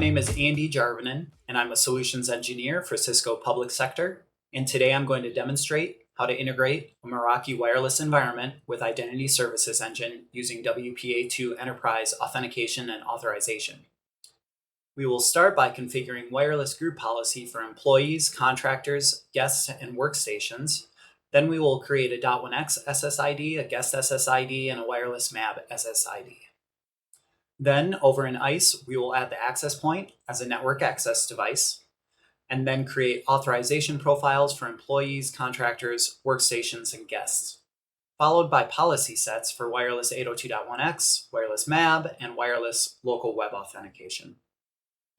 name is Andy Jarvinen, and I'm a solutions engineer for Cisco Public Sector. And today I'm going to demonstrate how to integrate a Meraki wireless environment with Identity Services Engine using WPA2 Enterprise Authentication and Authorization. We will start by configuring wireless group policy for employees, contractors, guests, and workstations. Then we will create a Dot1X SSID, a guest SSID, and a wireless MAB SSID. Then over in ISE, we will add the access point as a network access device, and then create authorization profiles for employees, contractors, workstations, and guests, followed by policy sets for wireless 802.1x, wireless MAB, and wireless local web authentication.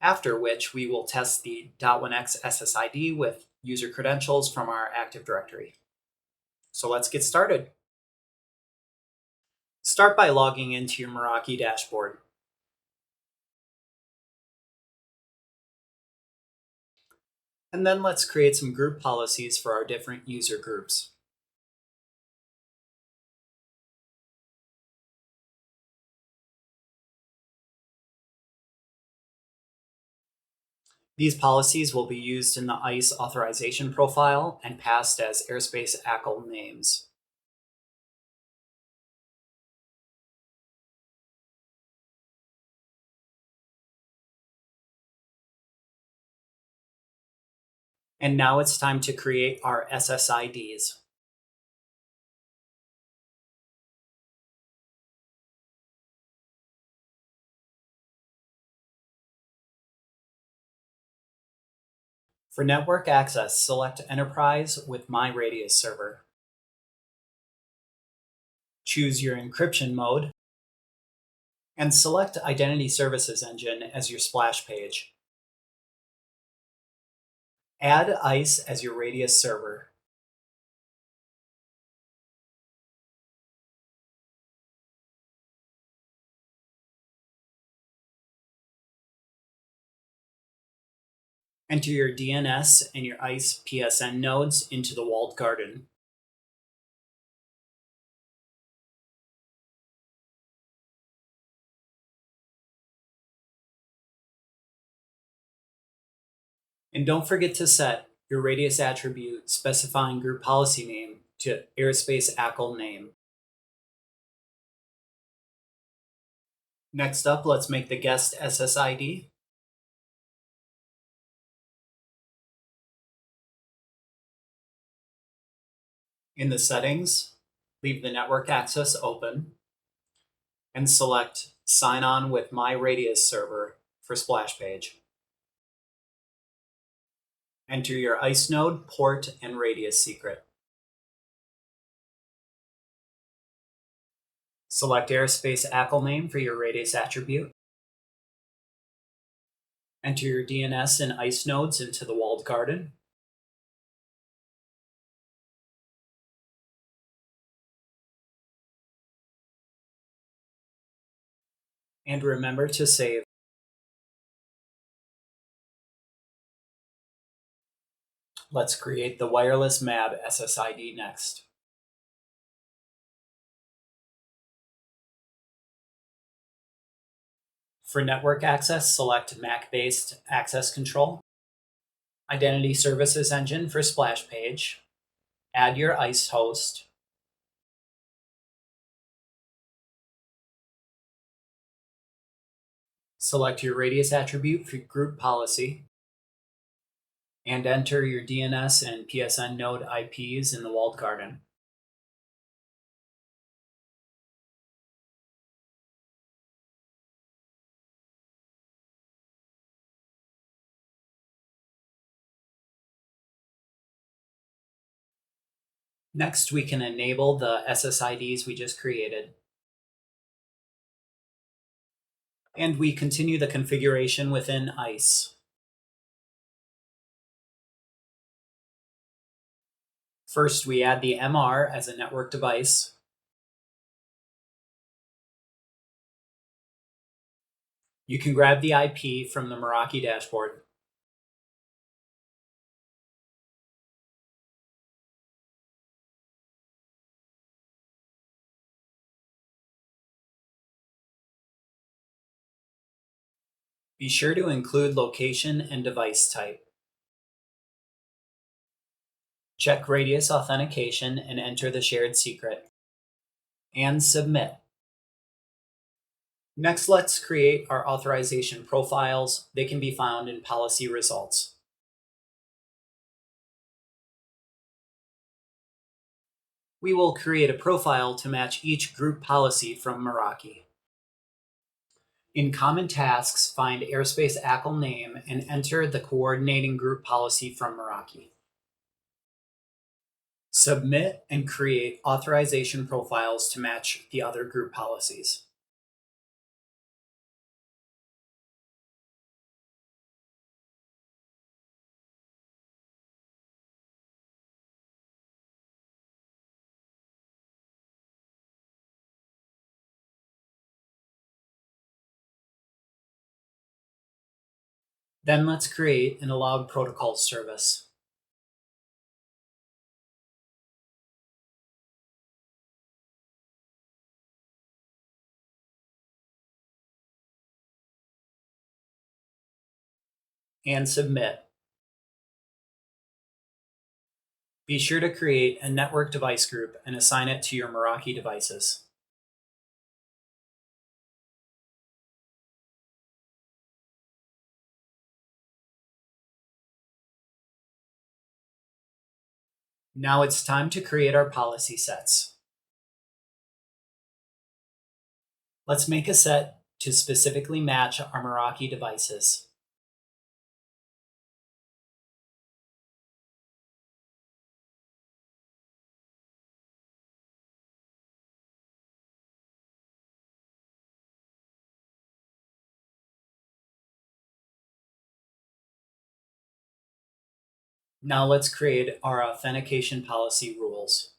After which we will test the Dot1X SSID with user credentials from our Active Directory. So let's get started. Start by logging into your Meraki dashboard. And then let's create some group policies for our different user groups. These policies will be used in the ISE authorization profile and passed as airspace ACL names. And now it's time to create our SSIDs. For network access, select Enterprise with My Radius Server. Choose your encryption mode, and select Identity Services Engine as your splash page. Add ISE as your Radius server. Enter your DNS and your ISE PSN nodes into the walled garden. And don't forget to set your radius attribute specifying group policy name to airspace ACL name. Next up, let's make the guest SSID. In the settings, leave the network access open and select Sign On with My Radius Server for splash page. Enter your ISE node, port, and radius secret. Select airspace ACL name for your radius attribute. Enter your DNS and ISE nodes into the walled garden. And remember to save. Let's create the wireless MAB SSID next. For network access, select MAC-based access control. Identity Services Engine for splash page. Add your ISE host. Select your radius attribute for group policy. And enter your DNS and PSN node IPs in the walled garden. Next, we can enable the SSIDs we just created. And we continue the configuration within ISE. First, we add the MR as a network device. You can grab the IP from the Meraki dashboard. Be sure to include location and device type. Check radius authentication and enter the shared secret. And submit. Next, let's create our authorization profiles. They can be found in policy results. We will create a profile to match each group policy from Meraki. In Common Tasks, find Airspace ACL name and enter the coordinating group policy from Meraki. Submit and create authorization profiles to match the other group policies. Then let's create an allowed protocol service. And submit. Be sure to create a network device group and assign it to your Meraki devices. Now it's time to create our policy sets. Let's make a set to specifically match our Meraki devices. Now let's create our authentication policy rules.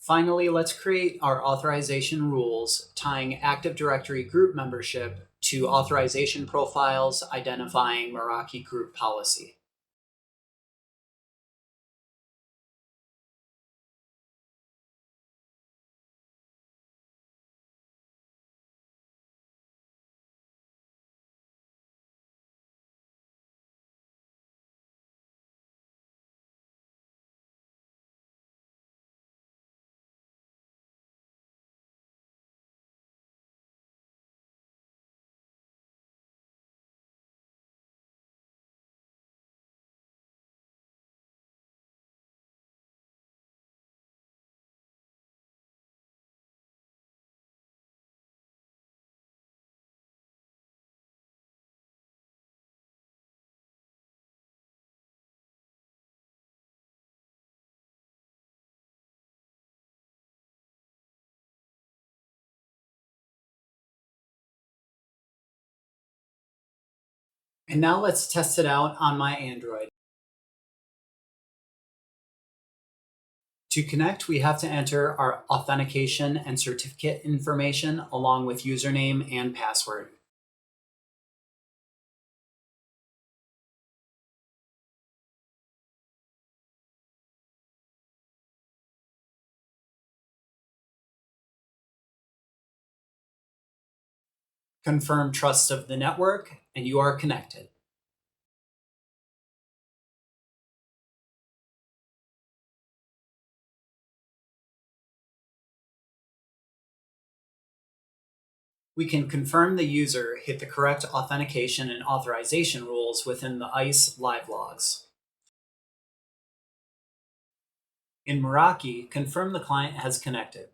Finally, let's create our authorization rules tying Active Directory group membership to authorization profiles identifying Meraki group policy. And now let's test it out on my Android. To connect, we have to enter our authentication and certificate information along with username and password. Confirm trust of the network, and you are connected. We can confirm the user hit the correct authentication and authorization rules within the ISE live logs. In Meraki, confirm the client has connected.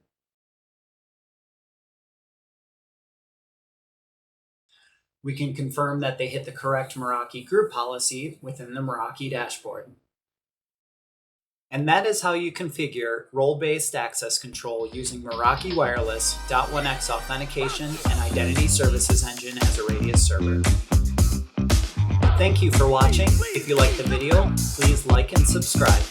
We can confirm that they hit the correct Meraki group policy within the Meraki dashboard. And that is how you configure role-based access control using Meraki Wireless, Dot1X authentication, and Identity Services Engine as a Radius server. Thank you for watching. If you liked the video, please like and subscribe.